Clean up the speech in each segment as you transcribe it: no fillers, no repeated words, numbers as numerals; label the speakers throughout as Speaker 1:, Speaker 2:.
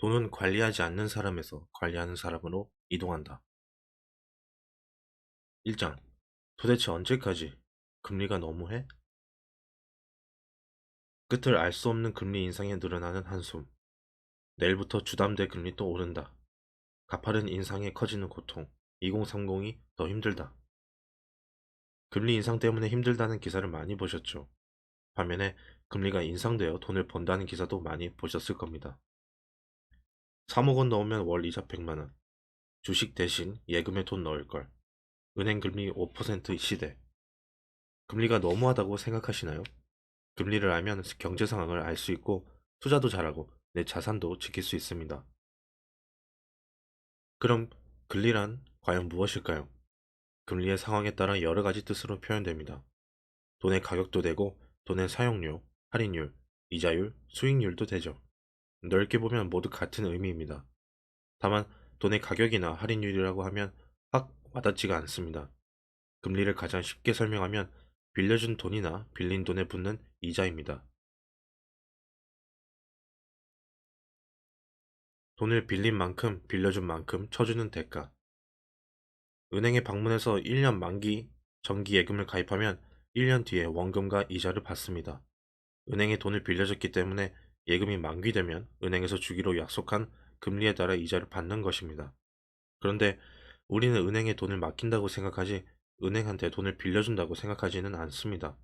Speaker 1: 돈은 관리하지 않는 사람에서 관리하는 사람으로 이동한다. 1장. 도대체 언제까지? 금리가 너무해? 끝을 알 수 없는 금리 인상에 늘어나는 한숨. 내일부터 주담대 금리 또 오른다. 가파른 인상에 커지는 고통. 2030이 더 힘들다. 금리 인상 때문에 힘들다는 기사를 많이 보셨죠. 반면에 금리가 인상되어 돈을 번다는 기사도 많이 보셨을 겁니다. 3억 원 넣으면 월 이자 100만 원. 주식 대신 예금에 돈 넣을 걸. 은행 금리 5% 시대. 금리가 너무하다고 생각하시나요? 금리를 알면 경제 상황을 알 수 있고 투자도 잘하고 내 자산도 지킬 수 있습니다. 그럼 금리란 과연 무엇일까요? 금리의 상황에 따라 여러 가지 뜻으로 표현됩니다. 돈의 가격도 되고 돈의 사용료, 할인율, 이자율, 수익률도 되죠. 넓게 보면 모두 같은 의미입니다. 다만 돈의 가격이나 할인율이라고 하면 확 와닿지가 않습니다. 금리를 가장 쉽게 설명하면 빌려준 돈이나 빌린 돈에 붙는 이자입니다. 돈을 빌린 만큼 빌려준 만큼 쳐주는 대가. 은행에 방문해서 1년 만기 정기 예금을 가입하면 1년 뒤에 원금과 이자를 받습니다. 은행에 돈을 빌려줬기 때문에 예금이 만기되면 은행에서 주기로 약속한 금리에 따라 이자를 받는 것입니다. 그런데 우리는 은행에 돈을 맡긴다고 생각하지 은행한테 돈을 빌려준다고 생각하지는 않습니다.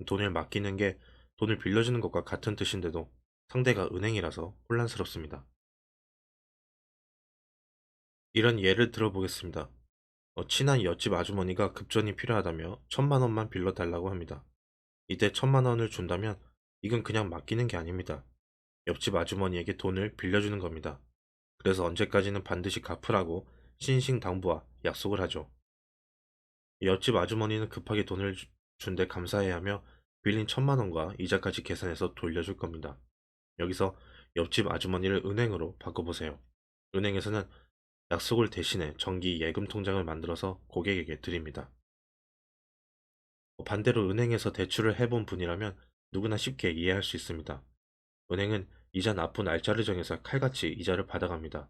Speaker 1: 돈을 맡기는 게 돈을 빌려주는 것과 같은 뜻인데도 상대가 은행이라서 혼란스럽습니다. 이런 예를 들어보겠습니다. 친한 옆집 아주머니가 급전이 필요하다며 1,000만 원만 빌려달라고 합니다. 이때 1,000만 원을 준다면 이건 그냥 맡기는 게 아닙니다. 옆집 아주머니에게 돈을 빌려주는 겁니다. 그래서 언제까지는 반드시 갚으라고 신신당부와 약속을 하죠. 옆집 아주머니는 급하게 돈을 준데 감사해야 하며 빌린 1,000만 원과 이자까지 계산해서 돌려줄 겁니다. 여기서 옆집 아주머니를 은행으로 바꿔보세요. 은행에서는 약속을 대신해 정기 예금 통장을 만들어서 고객에게 드립니다. 반대로 은행에서 대출을 해본 분이라면 누구나 쉽게 이해할 수 있습니다. 은행은 이자 납부 날짜를 정해서 칼같이 이자를 받아갑니다.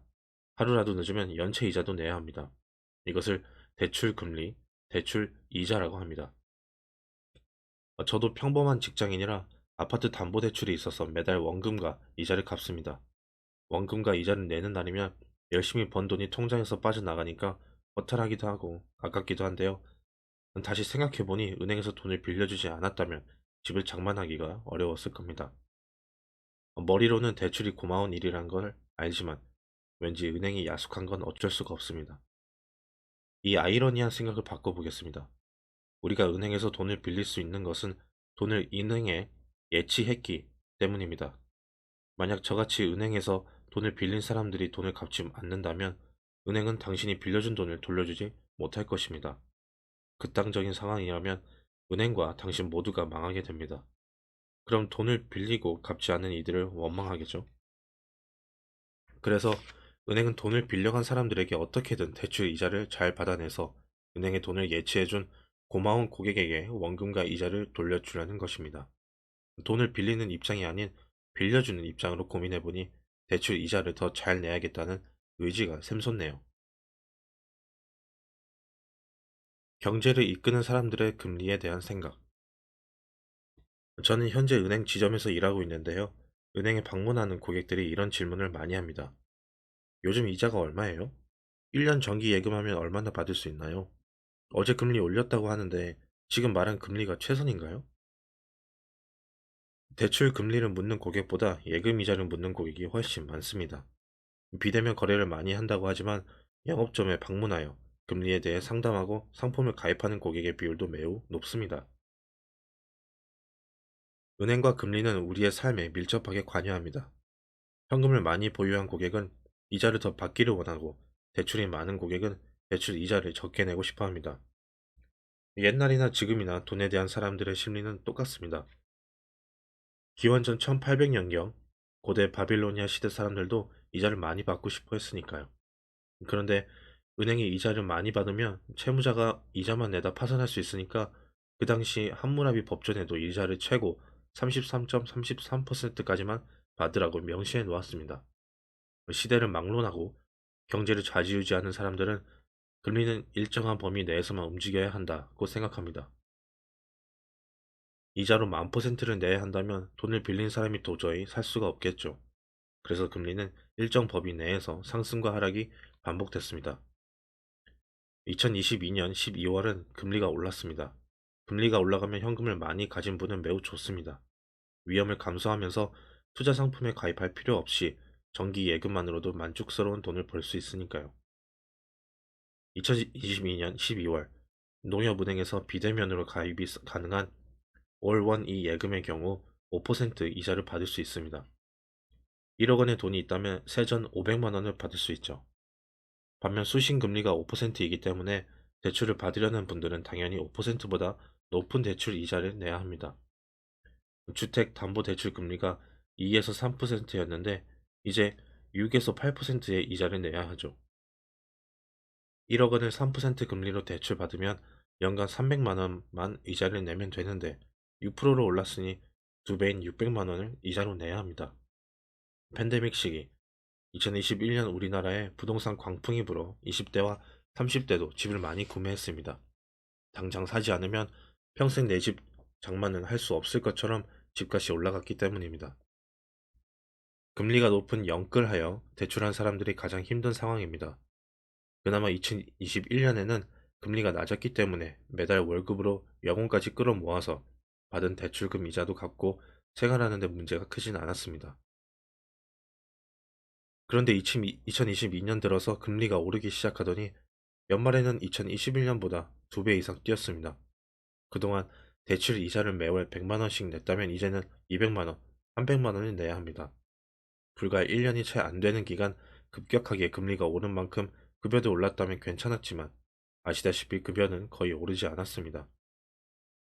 Speaker 1: 하루라도 늦으면 연체 이자도 내야 합니다. 이것을 대출 금리, 대출 이자라고 합니다. 저도 평범한 직장인이라 아파트 담보대출이 있어서 매달 원금과 이자를 갚습니다. 원금과 이자를 내는 날이면 열심히 번 돈이 통장에서 빠져나가니까 허탈하기도 하고 아깝기도 한데요. 다시 생각해보니 은행에서 돈을 빌려주지 않았다면 집을 장만하기가 어려웠을 겁니다. 머리로는 대출이 고마운 일이란 걸 알지만 왠지 은행이 야속한 건 어쩔 수가 없습니다. 이 아이러니한 생각을 바꿔보겠습니다. 우리가 은행에서 돈을 빌릴 수 있는 것은 돈을 은행에 예치했기 때문입니다. 만약 저같이 은행에서 돈을 빌린 사람들이 돈을 갚지 않는다면 은행은 당신이 빌려준 돈을 돌려주지 못할 것입니다. 극단적인 상황이라면 은행과 당신 모두가 망하게 됩니다. 그럼 돈을 빌리고 갚지 않은 이들을 원망하겠죠. 그래서 은행은 돈을 빌려간 사람들에게 어떻게든 대출 이자를 잘 받아내서 은행의 돈을 예치해준 고마운 고객에게 원금과 이자를 돌려주려는 것입니다. 돈을 빌리는 입장이 아닌 빌려주는 입장으로 고민해보니 대출 이자를 더 잘 내야겠다는 의지가 샘솟네요. 경제를 이끄는 사람들의 금리에 대한 생각. 저는 현재 은행 지점에서 일하고 있는데요. 은행에 방문하는 고객들이 이런 질문을 많이 합니다. 요즘 이자가 얼마예요? 1년 정기 예금하면 얼마나 받을 수 있나요? 어제 금리 올렸다고 하는데 지금 말한 금리가 최선인가요? 대출 금리를 묻는 고객보다 예금 이자를 묻는 고객이 훨씬 많습니다. 비대면 거래를 많이 한다고 하지만 영업점에 방문하여 금리에 대해 상담하고 상품을 가입하는 고객의 비율도 매우 높습니다. 은행과 금리는 우리의 삶에 밀접하게 관여합니다. 현금을 많이 보유한 고객은 이자를 더 받기를 원하고 대출이 많은 고객은 대출 이자를 적게 내고 싶어 합니다. 옛날이나 지금이나 돈에 대한 사람들의 심리는 똑같습니다. 기원전 1800년경 고대 바빌로니아 시대 사람들도 이자를 많이 받고 싶어 했으니까요. 그런데 은행이 이자를 많이 받으면 채무자가 이자만 내다 파산할 수 있으니까 그 당시 함무라비 법전에도 이자를 최고 33.33%까지만 받으라고 명시해 놓았습니다. 시대를 막론하고 경제를 좌지우지하는 사람들은 금리는 일정한 범위 내에서만 움직여야 한다고 생각합니다. 이자로 10,000%를 내야 한다면 돈을 빌린 사람이 도저히 살 수가 없겠죠. 그래서 금리는 일정 범위 내에서 상승과 하락이 반복됐습니다. 2022년 12월은 금리가 올랐습니다. 금리가 올라가면 현금을 많이 가진 분은 매우 좋습니다. 위험을 감수하면서 투자 상품에 가입할 필요 없이 정기 예금만으로도 만족스러운 돈을 벌 수 있으니까요. 2022년 12월 농협은행에서 비대면으로 가입이 가능한 월1 이 예금의 경우 5% 이자를 받을 수 있습니다. 1억 원의 돈이 있다면 세전 500만 원을 받을 수 있죠. 반면 수신금리가 5%이기 때문에 대출을 받으려는 분들은 당연히 5%보다 높은 대출 이자를 내야 합니다. 주택담보대출 금리가 2에서 3%였는데 이제 6에서 8%의 이자를 내야 하죠. 1억 원을 3% 금리로 대출받으면 연간 300만 원만 이자를 내면 되는데 6%로 올랐으니 2배인 600만 원을 이자로 내야 합니다. 팬데믹 시기 2021년 우리나라에 부동산 광풍이 불어 20대와 30대도 집을 많이 구매했습니다. 당장 사지 않으면 평생 내 집 장만은 할 수 없을 것처럼 집값이 올라갔기 때문입니다. 금리가 높은 영끌하여 대출한 사람들이 가장 힘든 상황입니다. 그나마 2021년에는 금리가 낮았기 때문에 매달 월급으로 영혼까지 끌어모아서 받은 대출금 이자도 갚고 생활하는 데 문제가 크진 않았습니다. 그런데 2022년 들어서 금리가 오르기 시작하더니 연말에는 2021년보다 2배 이상 뛰었습니다. 그동안 대출 이자를 매월 100만 원씩 냈다면 이제는 200만 원, 300만 원을 내야 합니다. 불과 1년이 채 안 되는 기간 급격하게 금리가 오른 만큼 급여도 올랐다면 괜찮았지만 아시다시피 급여는 거의 오르지 않았습니다.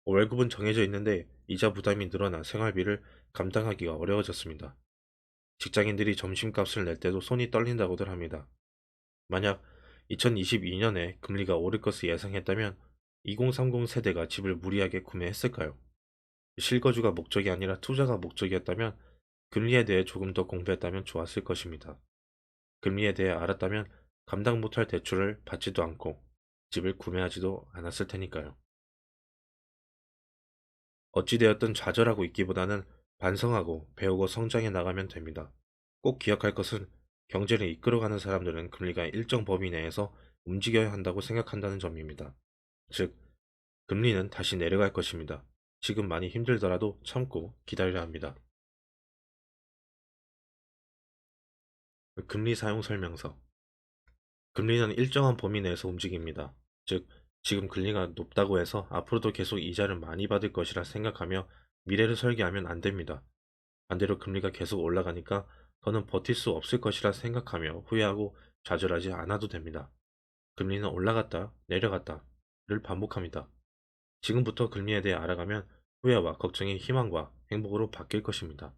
Speaker 1: 월급은 정해져 있는데 이자 부담이 늘어나 생활비를 감당하기가 어려워졌습니다. 직장인들이 점심값을 낼 때도 손이 떨린다고들 합니다. 만약 2022년에 금리가 오를 것을 예상했다면 2030 세대가 집을 무리하게 구매했을까요? 실거주가 목적이 아니라 투자가 목적이었다면 금리에 대해 조금 더 공부했다면 좋았을 것입니다. 금리에 대해 알았다면 감당 못할 대출을 받지도 않고 집을 구매하지도 않았을 테니까요. 어찌되었든 좌절하고 있기보다는 반성하고 배우고 성장해 나가면 됩니다. 꼭 기억할 것은 경제를 이끌어가는 사람들은 금리가 일정 범위 내에서 움직여야 한다고 생각한다는 점입니다. 즉, 금리는 다시 내려갈 것입니다. 지금 많이 힘들더라도 참고 기다려야 합니다. 금리 사용 설명서. 금리는 일정한 범위 내에서 움직입니다. 즉, 지금 금리가 높다고 해서 앞으로도 계속 이자를 많이 받을 것이라 생각하며 미래를 설계하면 안 됩니다. 반대로 금리가 계속 올라가니까 더는 버틸 수 없을 것이라 생각하며 후회하고 좌절하지 않아도 됩니다. 금리는 올라갔다 내려갔다를 반복합니다. 지금부터 금리에 대해 알아가면 후회와 걱정이 희망과 행복으로 바뀔 것입니다.